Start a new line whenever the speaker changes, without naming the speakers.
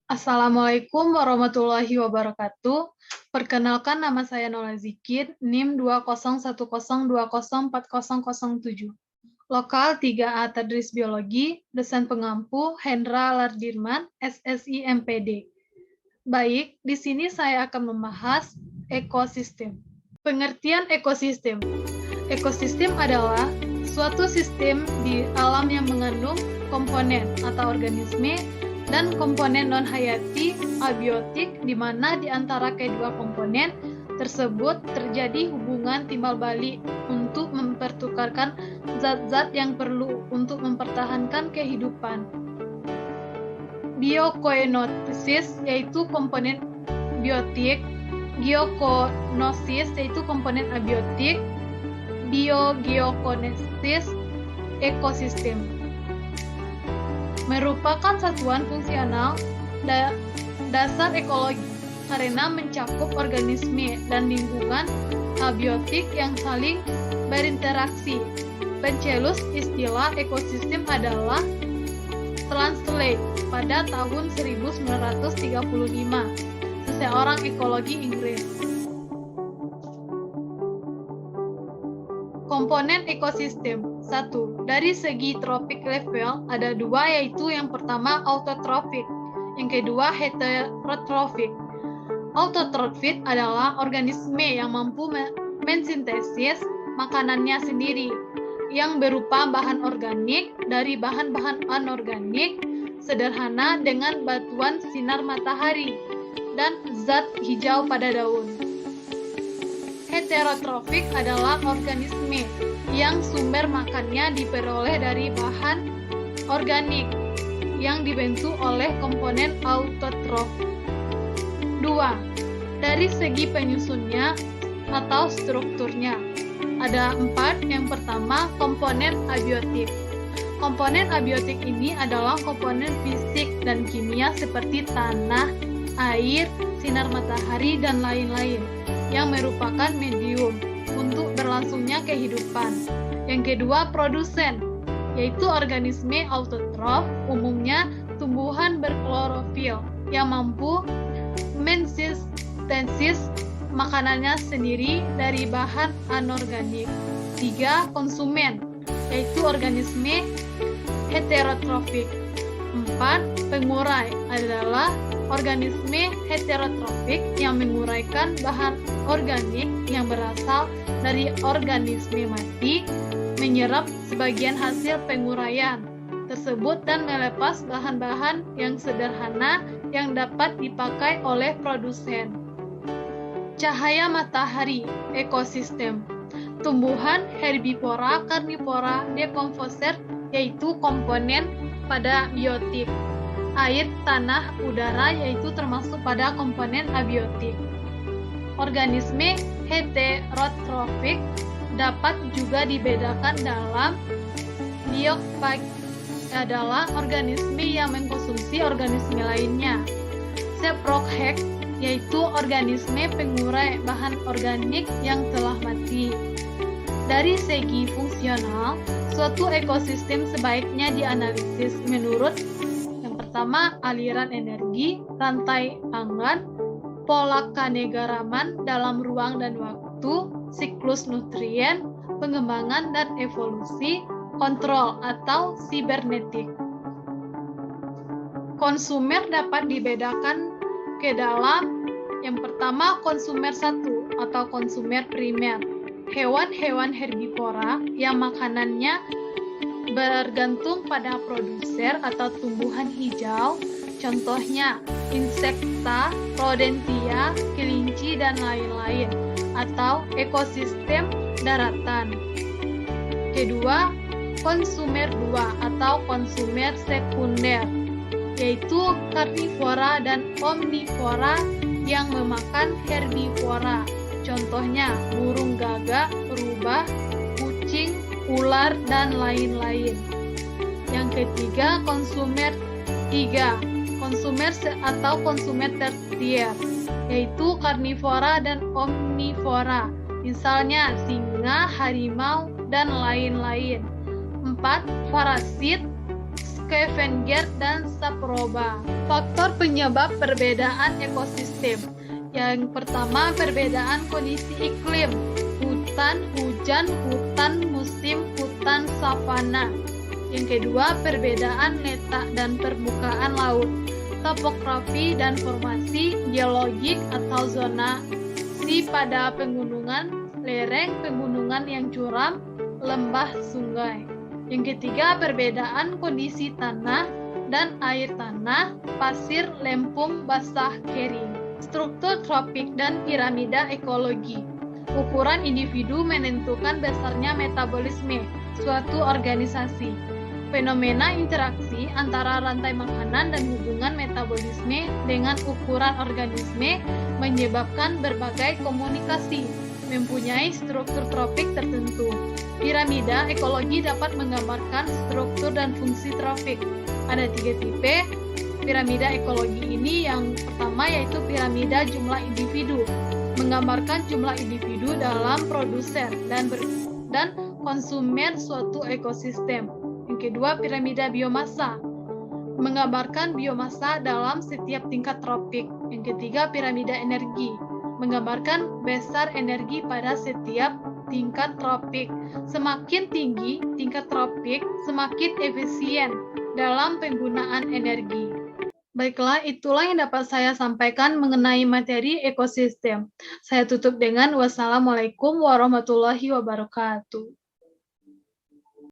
Assalamualaikum warahmatullahi wabarakatuh. Perkenalkan, nama saya Nola Zikir, NIM 20102040007. Lokal 3A Tadris Biologi, dosen pengampu Hendra Lardirman, SSI MPD. Baik, di sini saya akan membahas ekosistem. Pengertian ekosistem. Ekosistem adalah suatu sistem di alam yang mengandung komponen atau organisme dan komponen non-hayati abiotik, di mana di antara kedua komponen tersebut terjadi hubungan timbal balik untuk mempertukarkan zat-zat yang perlu untuk mempertahankan kehidupan. Biokoinosis yaitu komponen biotik, geokonosis yaitu komponen abiotik, biogeokonesis ekosistem. Merupakan satuan fungsional dasar ekologi karena mencakup organisme dan lingkungan abiotik yang saling berinteraksi. Pencetus istilah ekosistem adalah Translate pada tahun 1935, seseorang ekologi Inggris. Komponen ekosistem. 1. Dari segi tropik level ada dua, yaitu yang pertama autotrofik, yang kedua heterotrofik. Autotrofik adalah organisme yang mampu mensintesis makanannya sendiri, yang berupa bahan organik dari bahan-bahan anorganik sederhana dengan bantuan sinar matahari dan zat hijau pada daun. Heterotrofik adalah organisme yang sumber makannya diperoleh dari bahan organik yang dibentuk oleh komponen autotrof. 2. Dari segi penyusunnya atau strukturnya ada 4. Yang pertama, komponen abiotik. Komponen abiotik ini adalah komponen fisik dan kimia seperti tanah, air, sinar matahari, dan lain-lain yang merupakan medium untuk berlangsungnya kehidupan. Yang kedua, produsen, yaitu organisme autotrof, umumnya tumbuhan berklorofil yang mampu mensintesis makanannya sendiri dari bahan anorganik. 3. Konsumen, yaitu organisme heterotrofik. 4. Pengurai adalah organisme heterotrofik yang menguraikan bahan organik yang berasal dari organisme mati, menyerap sebagian hasil penguraian tersebut dan melepas bahan-bahan yang sederhana yang dapat dipakai oleh produsen. Cahaya matahari ekosistem. Tumbuhan herbivora, karnivora, dekomposer yaitu komponen pada biotik. Air, tanah, udara yaitu termasuk pada komponen abiotik. Organisme heterotrofik dapat juga dibedakan dalam biofag adalah organisme yang mengkonsumsi organisme lainnya. Saprophag yaitu organisme pengurai bahan organik yang telah mati. Dari segi fungsional, suatu ekosistem sebaiknya dianalisis menurut yang pertama, aliran energi, rantai pangan, pola keanekaragaman dalam ruang dan waktu, siklus nutrien, pengembangan dan evolusi, kontrol atau sibernetik. Konsumer dapat dibedakan ke dalam yang pertama, konsumer satu atau konsumer primer, hewan-hewan herbivora yang makanannya bergantung pada produser atau tumbuhan hijau, contohnya insekta, rodentia, kelinci, dan lain-lain, atau ekosistem daratan. Kedua, konsumer dua atau konsumer sekunder, yaitu karnivora dan omnivora yang memakan herbivora, contohnya burung gagak, rubah, kucing, ular, dan lain-lain. Yang ketiga, konsumer tiga, konsumer atau konsumer tersier, yaitu karnivora dan omnivora, misalnya singa, harimau, dan lain-lain. 4. Parasit, scavenger, dan saproba. Faktor penyebab perbedaan ekosistem. Yang pertama, perbedaan kondisi iklim. Hutan, hujan, hutan musim, hutan savana. Yang kedua, perbedaan letak dan permukaan laut. Topografi dan formasi geologik atau zonasi pada pegunungan, lereng, pegunungan yang curam, lembah, sungai. Yang ketiga, perbedaan kondisi tanah dan air tanah, pasir, lempung, basah, kering. Struktur tropik dan piramida ekologi. Ukuran individu menentukan besarnya metabolisme suatu organisasi. Fenomena interaksi antara rantai makanan dan hubungan metabolisme dengan ukuran organisme menyebabkan berbagai komunikasi, mempunyai struktur tropik tertentu. Piramida ekologi dapat menggambarkan struktur dan fungsi tropik. Ada 3 tipe piramida ekologi ini. Yang pertama yaitu piramida jumlah individu, menggambarkan jumlah individu dalam produser dan konsumen suatu ekosistem. Yang kedua, piramida biomasa, menggambarkan biomasa dalam setiap tingkat tropik. Yang ketiga, piramida energi, menggambarkan besar energi pada setiap tingkat tropik. Semakin tinggi tingkat tropik, semakin efisien dalam penggunaan energi. Baiklah, itulah yang dapat saya sampaikan mengenai materi ekosistem. Saya tutup dengan wassalamualaikum warahmatullahi wabarakatuh.